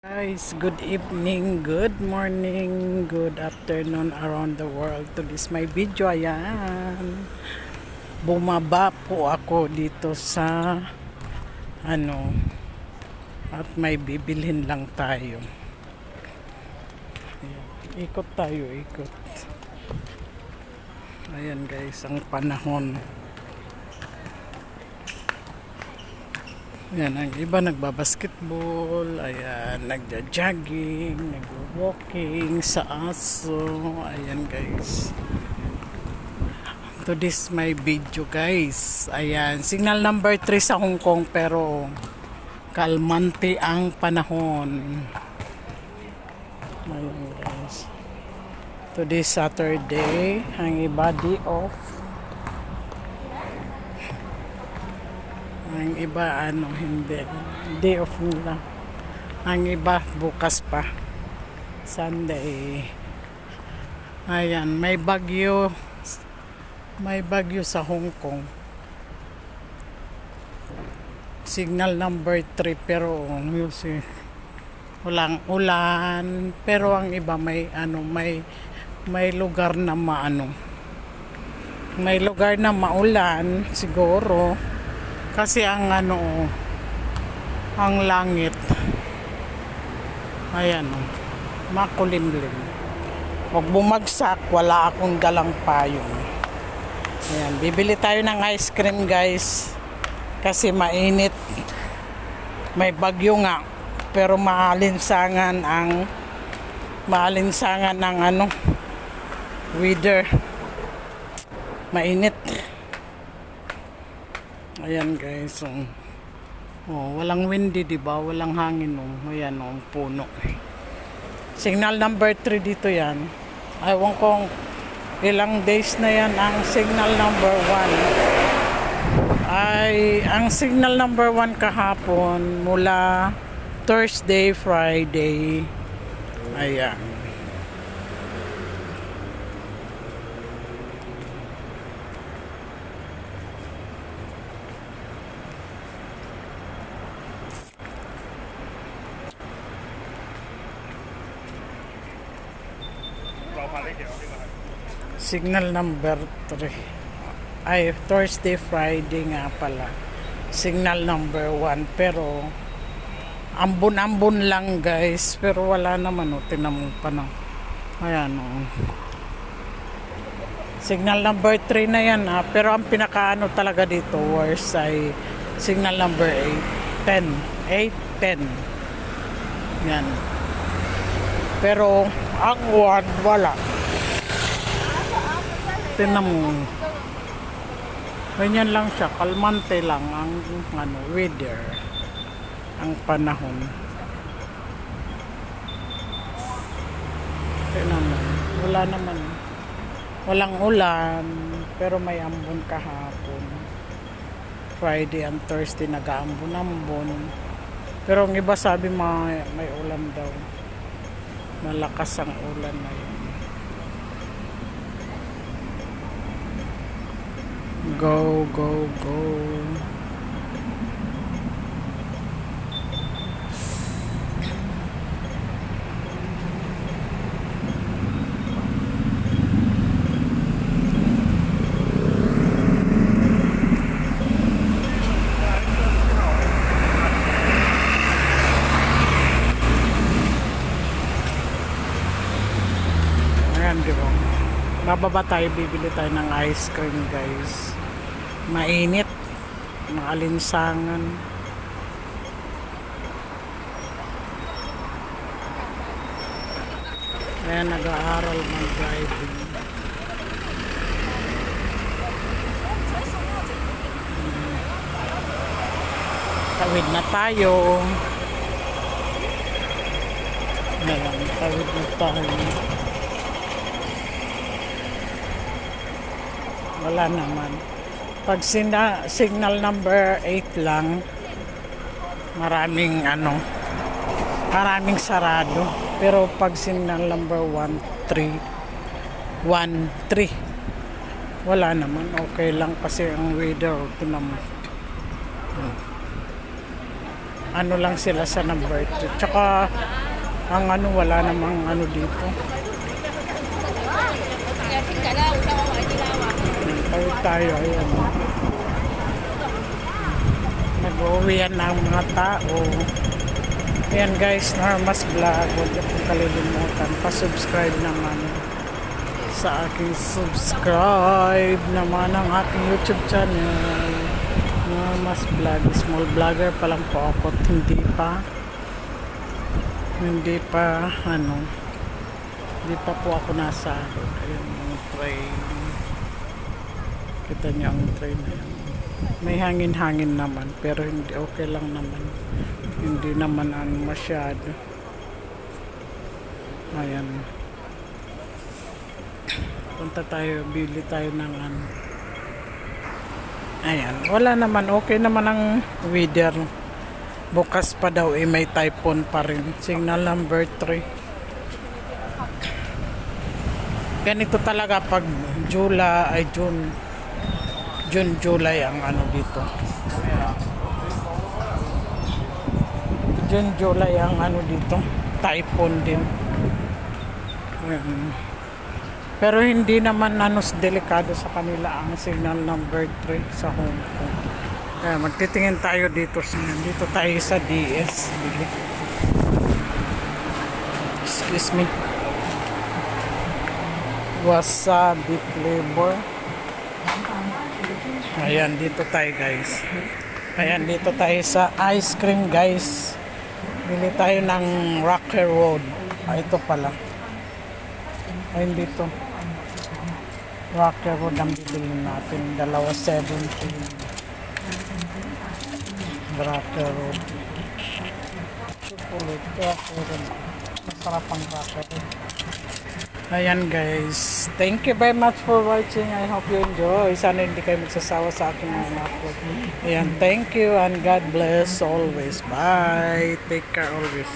Guys, good evening, good morning, good afternoon around the world. To this my video, ayan. Bumaba po ako dito sa at may bibilhin lang tayo. Ayan. Ikot tayo, ikot. Ayan guys, ang panahon. Ayan, ang iba nagbabasketball, ayan, nagja-jogging, nag-walking sa aso, ayan guys. To this my video guys, ayan, signal number 3 sa Hong Kong pero kalmante ang panahon. Ayan guys. Today Saturday, ang iba day off. Ang iba hindi. Day off nila. Ang iba bukas pa. Sunday. Ayan, may bagyo. May bagyo sa Hong Kong. Signal number 3 pero music. Walang ulan, pero ang iba may lugar na may lugar na maulan siguro. Kasi ang ang langit, ayan makulimlim. Huwag bumagsak, wala akong dalang payong. Ayan, bibili tayo ng ice cream guys. Kasi mainit. May bagyo nga. Pero maalinsangan ng weather. Mainit. Ayan guys, walang windy, diba? Walang hangin, ayan, puno. Signal number 3 dito yan. Ewan kong ilang days na yan ang signal number 1. Ang signal number 1 kahapon mula Thursday, Friday. Ayan. Signal number 3 Thursday, Friday nga pala. Signal number 1 pero ambon-ambon lang guys, pero wala naman tinamong pa na. Ayan signal number 3 na yan pero ang pinakaano talaga dito worse ay signal number 8, 10 yan. Pero ang word wala. Tinan mo. Ganyan lang siya. Kalmante lang ang weather. Ang panahon. Tinan mo. Wala naman. Walang ulan. Pero may ambon kahapon. Friday and Thursday nag-aambon-ambon. Pero ang iba sabi may ulan daw. Malakas ang ulan na yun. Go, go, go. Ayan, di ba? Bababa tayo, bibili tayo ng ice cream guys. Mainit, maalinsangan. Kaya nag-aaral mag-driving. Tawid na tayo. Ayan, tawid na tayo. Wala naman. Pag signal number 8 lang, maraming sarado. Pero pag signal number 3, wala naman. Okay lang kasi ang weather, tinan mo. ano lang sila sa number 2. Tsaka ang ano, wala namang ano dito. Tayo, ayan. Nag-uwi yan ng mga tao. Ayan guys, Normas Vlog. Huwag akong kalilimutan. Pa-subscribe naman sa aking subscribe naman ang aking YouTube channel. Normas Vlog. Small vlogger pa lang po ako. Hindi pa po ako nasa ayan yung train. Kita niyo ang train na yan. May hangin-hangin naman pero hindi, okay lang naman, hindi naman masyado. Ayan, punta tayo, bili tayo ng ano. Ayan, wala naman, okay naman ang weather. Bukas pa daw may typhoon pa rin. Signal number 3. Ganito talaga pag June, July ang ano dito. June, July ang ano dito. Typhoon din. Ayan. Pero hindi naman delikado sa kanila ang signal number 3 sa Hong Kong. Kaya magtitingin tayo dito. Dito tayo sa DS. Excuse me. Wasabi flavor. Ayan, dito tayo guys. Ayan, dito tayo sa ice cream guys. Bili tayo ng Rocker Road. Ito pala. Ayun dito. Rocker Road ang bibili natin. 2.70. Rocker Road. Chocolate. Rocker Road. Masarap ang Rocker Road. Ayan guys, thank you very much for watching. I hope you enjoy. Sana hindi kayo magsasawa sa aking mga upload. Ayan, thank you and God bless always. Bye. Take care always.